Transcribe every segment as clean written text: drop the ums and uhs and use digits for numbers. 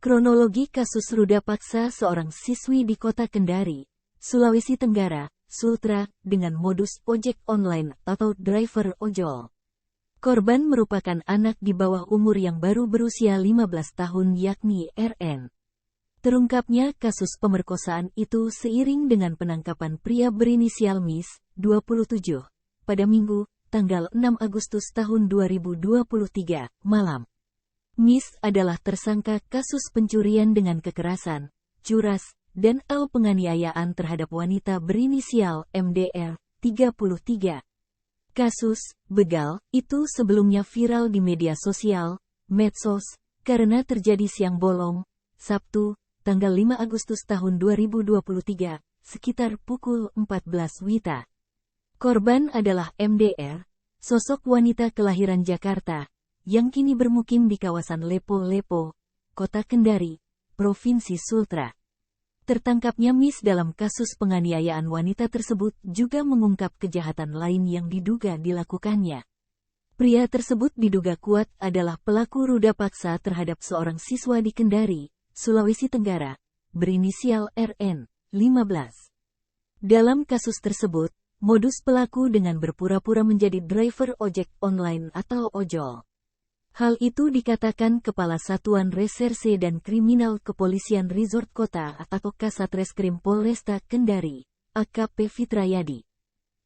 Kronologi kasus ruda paksa seorang siswi di kota Kendari, Sulawesi Tenggara, Sultra, dengan modus ojek online atau driver ojol. Korban merupakan anak di bawah umur yang baru berusia 15 tahun yakni RN. Terungkapnya kasus pemerkosaan itu seiring dengan penangkapan pria berinisial Mis, 27, pada Minggu, tanggal 6 Agustus tahun 2023, malam. Mis adalah tersangka kasus pencurian dengan kekerasan, curas, dan penganiayaan terhadap wanita berinisial MDR, 33. Kasus begal itu sebelumnya viral di media sosial, medsos, karena terjadi siang bolong, Sabtu, tanggal 5 Agustus tahun 2023, sekitar pukul 14 WITA. Korban adalah MDR, sosok wanita kelahiran Jakarta, yang kini bermukim di kawasan Lepo-Lepo, Kota Kendari, Provinsi Sultra. Tertangkapnya Mis dalam kasus penganiayaan wanita tersebut juga mengungkap kejahatan lain yang diduga dilakukannya. Pria tersebut diduga kuat adalah pelaku ruda paksa terhadap seorang siswa di Kendari, Sulawesi Tenggara, berinisial RN, 15. Dalam kasus tersebut, modus pelaku dengan berpura-pura menjadi driver ojek online atau ojol. Hal itu dikatakan Kepala Satuan Reserse dan Kriminal Kepolisian Resort Kota atau Kasatreskrim Polresta Kendari, AKP Fitrayadi.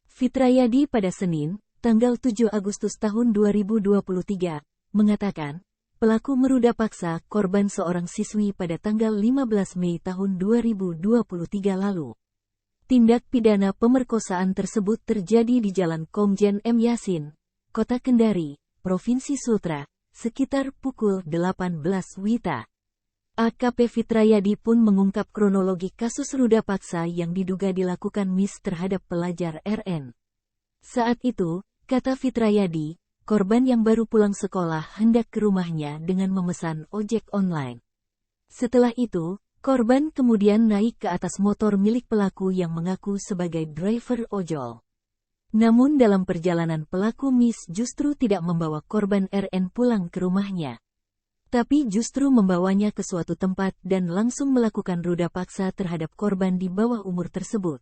Fitrayadi pada Senin, tanggal 7 Agustus tahun 2023, mengatakan, pelaku meruda paksa korban seorang siswi pada tanggal 15 Mei tahun 2023 lalu. Tindak pidana pemerkosaan tersebut terjadi di Jalan Komjen M. Yasin, Kota Kendari, Provinsi Sultra, sekitar pukul 18 WITA. AKP Fitrayadi pun mengungkap kronologi kasus ruda paksa yang diduga dilakukan Mis terhadap pelajar RN. Saat itu, kata Fitrayadi, korban yang baru pulang sekolah hendak ke rumahnya dengan memesan ojek online. Setelah itu, korban kemudian naik ke atas motor milik pelaku yang mengaku sebagai driver ojol. Namun dalam perjalanan pelaku Mis justru tidak membawa korban RN pulang ke rumahnya. Tapi justru membawanya ke suatu tempat dan langsung melakukan ruda paksa terhadap korban di bawah umur tersebut.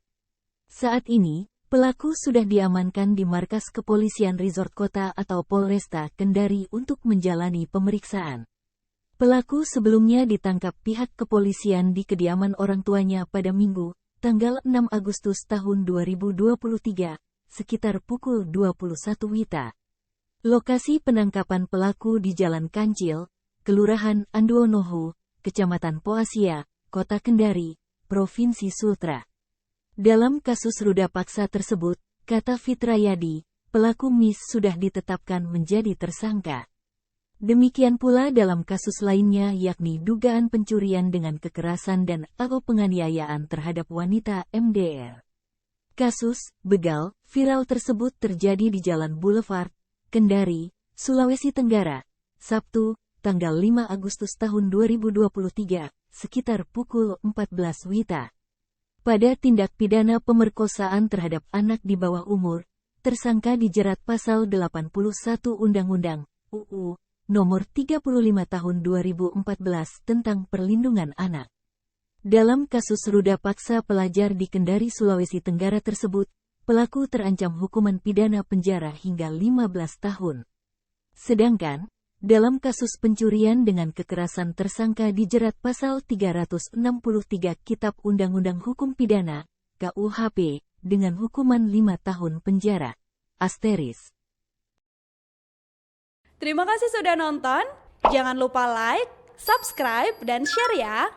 Saat ini, pelaku sudah diamankan di markas kepolisian Resort Kota atau Polresta Kendari untuk menjalani pemeriksaan. Pelaku sebelumnya ditangkap pihak kepolisian di kediaman orang tuanya pada Minggu, tanggal 6 Agustus tahun 2023. Sekitar pukul 21 WITA. Lokasi penangkapan pelaku di Jalan Kancil, Kelurahan Anduonohu, Kecamatan Poasia, Kota Kendari, Provinsi Sultra. Dalam kasus ruda paksa tersebut, kata Fitrayadi, pelaku Mis sudah ditetapkan menjadi tersangka. Demikian pula dalam kasus lainnya yakni dugaan pencurian dengan kekerasan dan penganiayaan terhadap wanita MDR. Kasus begal viral tersebut terjadi di Jalan Boulevard, Kendari, Sulawesi Tenggara, Sabtu, tanggal 5 Agustus tahun 2023, sekitar pukul 14 WITA. Pada tindak pidana pemerkosaan terhadap anak di bawah umur, tersangka dijerat pasal 81 Undang-Undang UU Nomor 35 Tahun 2014 tentang Perlindungan Anak. Dalam kasus ruda paksa pelajar di Kendari, Sulawesi Tenggara tersebut, pelaku terancam hukuman pidana penjara hingga 15 tahun. Sedangkan, dalam kasus pencurian dengan kekerasan tersangka dijerat pasal 363 Kitab Undang-Undang Hukum Pidana, KUHP, dengan hukuman 5 tahun penjara. Asteris. Terima kasih sudah nonton, jangan lupa like, subscribe, dan share ya!